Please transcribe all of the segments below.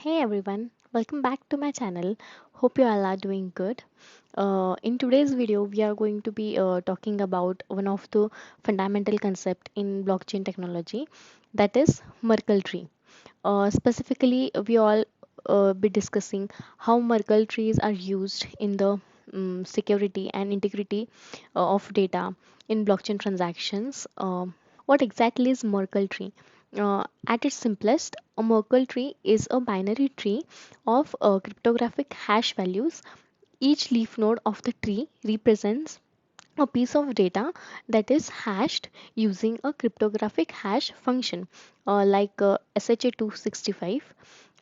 Hey everyone, welcome back to my channel. Hope you all are doing good. In today's video, we are going to be talking about one of the fundamental concept in blockchain technology, that is Merkle tree. Specifically, we all be discussing how Merkle trees are used in the security and integrity of data in blockchain transactions. What exactly is Merkle tree? At its simplest, a Merkle tree is a binary tree of cryptographic hash values. Each leaf node of the tree represents a piece of data that is hashed using a cryptographic hash function like SHA-265.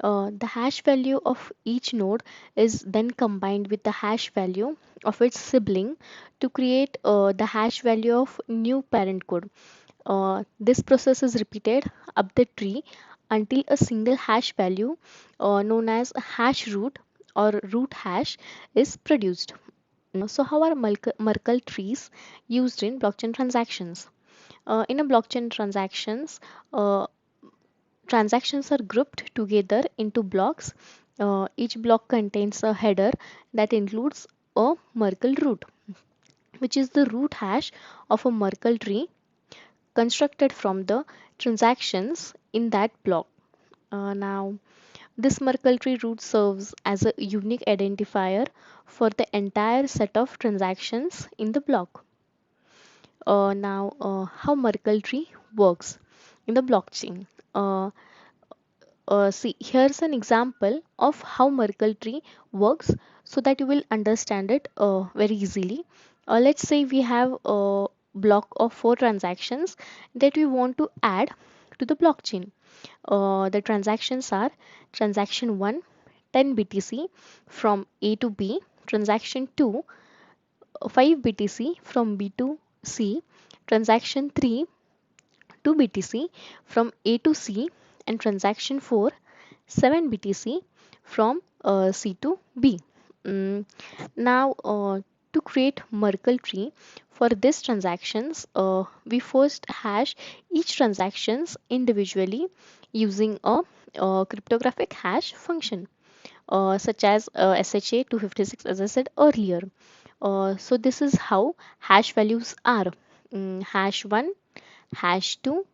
The hash value of each node is then combined with the hash value of its sibling to create the hash value of new parent code. This process is repeated up the tree until a single hash value known as hash root or root hash is produced. So how are Merkle trees used in blockchain transactions? In a blockchain uh, transactions are grouped together into blocks. Each block contains a header that includes a Merkle root, which is the root hash of a Merkle tree constructed from the transactions in that block. Now, this Merkle tree root serves as a unique identifier for the entire set of transactions in the block. How Merkle tree works in the blockchain. Uh, See, here's an example of how Merkle tree works so that you will understand it very easily. Let's say we have a block of 4 transactions that we want to add to the blockchain. The transactions are transaction 1, 10 BTC from A to B, transaction 2, 5 BTC from B to C, transaction 3, 2 BTC from A to C, and transaction 4, 7 BTC from C to B. Mm, to create Merkle tree for these transactions, we first hash each transactions individually using a cryptographic hash function such as SHA-256 as I said earlier. So this is how hash values are. Hash 1, hash 2,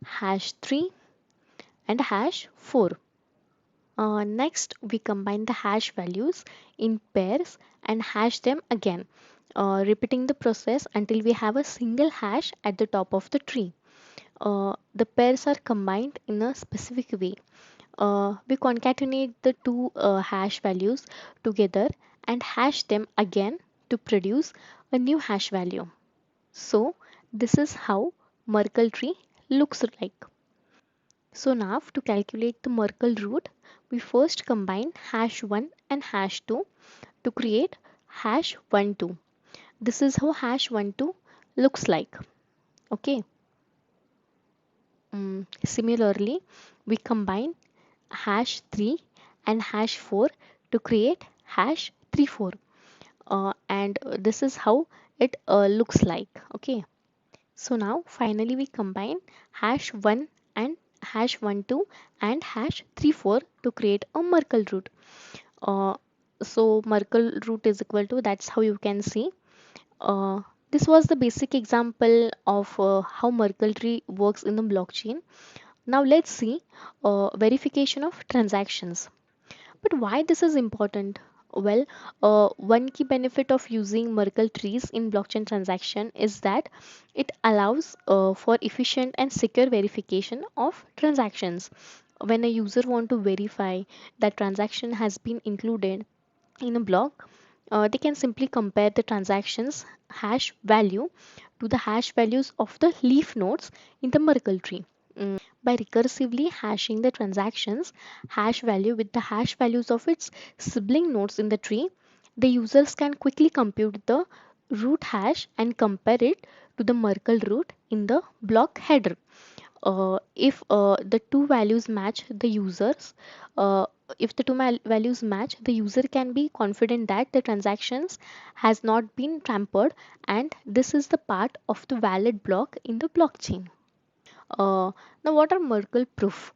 hash 3, and hash 4. Next, we combine the hash values in pairs and hash them again, repeating the process until we have a single hash at the top of the tree. The pairs are combined in a specific way. We concatenate the two hash values together and hash them again to produce a new hash value. So, this is how Merkle tree looks like. So now to calculate the Merkle root, we first combine hash 1 and hash 2 to create hash 1 2. This is how hash 1 2 looks like. Okay. Similarly, we combine hash 3 and hash 4 to create hash 3 4. And this is how it looks like. Okay. So now finally we combine hash 1 and hash 1 2 and hash 3 4 to create a Merkle root. Uh, so Merkle root is equal to, that's how you can see. Uh, this was the basic example of how Merkle tree works in the blockchain. Now let's see verification of transactions. But why this is important? Well, one key benefit of using Merkle trees in blockchain transaction is that it allows for efficient and secure verification of transactions. When a user want to verify that transaction has been included in a block, they can simply compare the transactions hash value to the hash values of the leaf nodes in the Merkle tree. By recursively hashing the transactions hash value with the hash values of its sibling nodes in the tree, the users can quickly compute the root hash and compare it to the Merkle root in the block header. If the two values match the users, uh, if the values match, the user can be confident that the transactions has not been tampered, and this is the part of the valid block in the blockchain. Uh, Now, what are Merkle proof?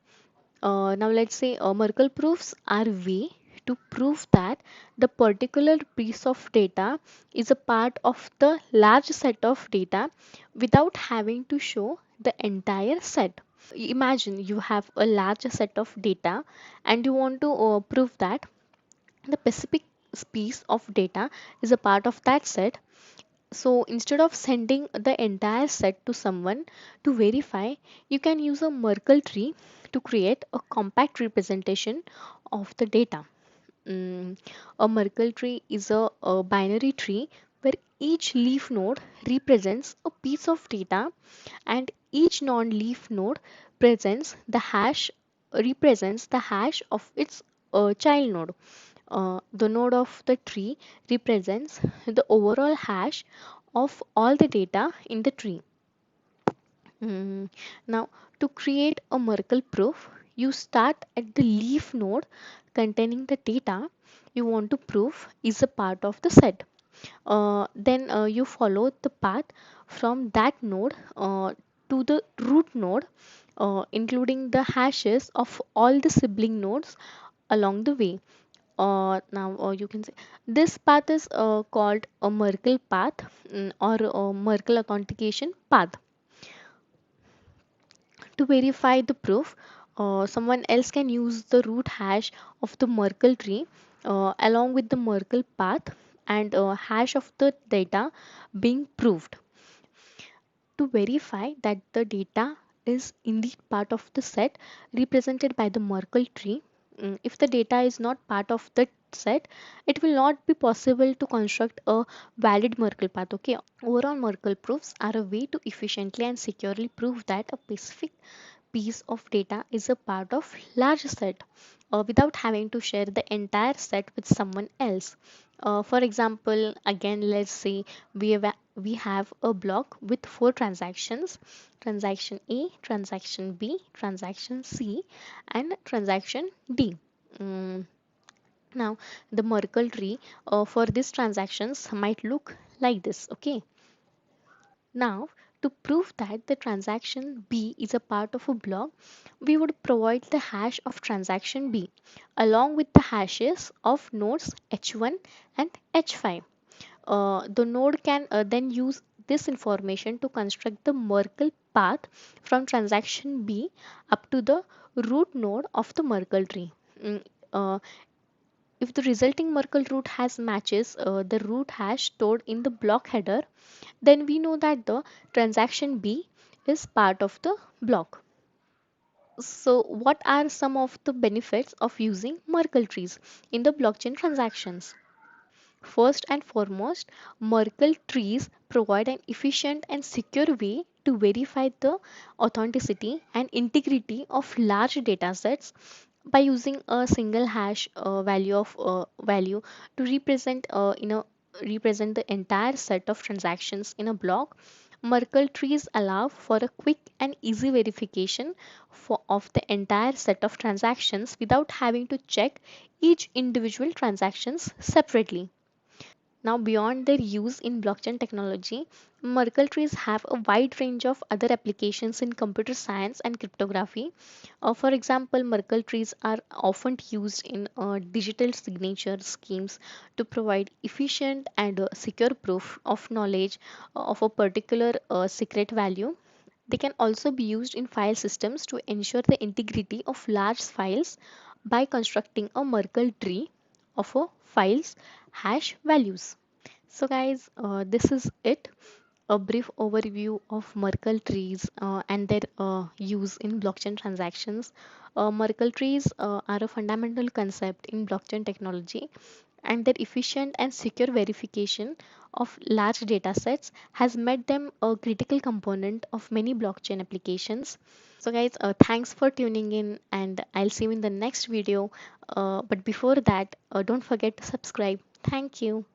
Now let's say Merkle proofs are way to prove that the particular piece of data is a part of the large set of data without having to show the entire set. Imagine you have a large set of data and you want to prove that the specific piece of data is a part of that set. So instead of sending the entire set to someone to verify, you can use a Merkle tree to create a compact representation of the data. Mm, a Merkle tree is a binary tree where each leaf node represents a piece of data and each non-leaf node represents the hash of its child node. The node of the tree represents the overall hash of all the data in the tree. Now, to create a Merkle proof, you start at the leaf node containing the data you want to prove is a part of the set. Then you follow the path from that node to the root node, including the hashes of all the sibling nodes along the way. Now you can say this path is called a Merkle path, or a Merkle authentication path. To verify the proof, someone else can use the root hash of the Merkle tree along with the Merkle path and hash of the data being proved. To verify that the data is indeed part of the set represented by the Merkle tree, if the data is not part of the set, it will not be possible to construct a valid Merkle path. Okay, overall Merkle proofs are a way to efficiently and securely prove that a specific piece of data is a part of large set without having to share the entire set with someone else. For example, again, let's say we have a block with four transactions: transaction A, transaction B, transaction C, and transaction D. Mm, Now, the Merkle tree for these transactions might look like this. Okay. Now, to prove that the transaction B is a part of a block, we would provide the hash of transaction B along with the hashes of nodes H1 and H5. The node can then use this information to construct the Merkle path from transaction B up to the root node of the Merkle tree. Mm, uh, if the resulting Merkle root has matches the root hash stored in the block header, then we know that the transaction B is part of the block. So, what are some of the benefits of using Merkle trees in the blockchain transactions? First and foremost, Merkle trees provide an efficient and secure way to verify the authenticity and integrity of large datasets by using a single hash value to represent the entire set of transactions in a block. Merkle trees allow for a quick and easy verification of the entire set of transactions without having to check each individual transactions separately. Now, beyond their use in blockchain technology, Merkle trees have a wide range of other applications in computer science and cryptography. For example, Merkle trees are often used in digital signature schemes to provide efficient and secure proof of knowledge of a particular secret value. They can also be used in file systems to ensure the integrity of large files by constructing a Merkle tree of a file's hash values. So guys, this is it. A brief overview of Merkle trees and their use in blockchain transactions. Merkle trees are a fundamental concept in blockchain technology, and their efficient and secure verification of large data sets has made them a critical component of many blockchain applications. So guys, thanks for tuning in, and I'll see you in the next video. But before that, don't forget to subscribe. Thank you.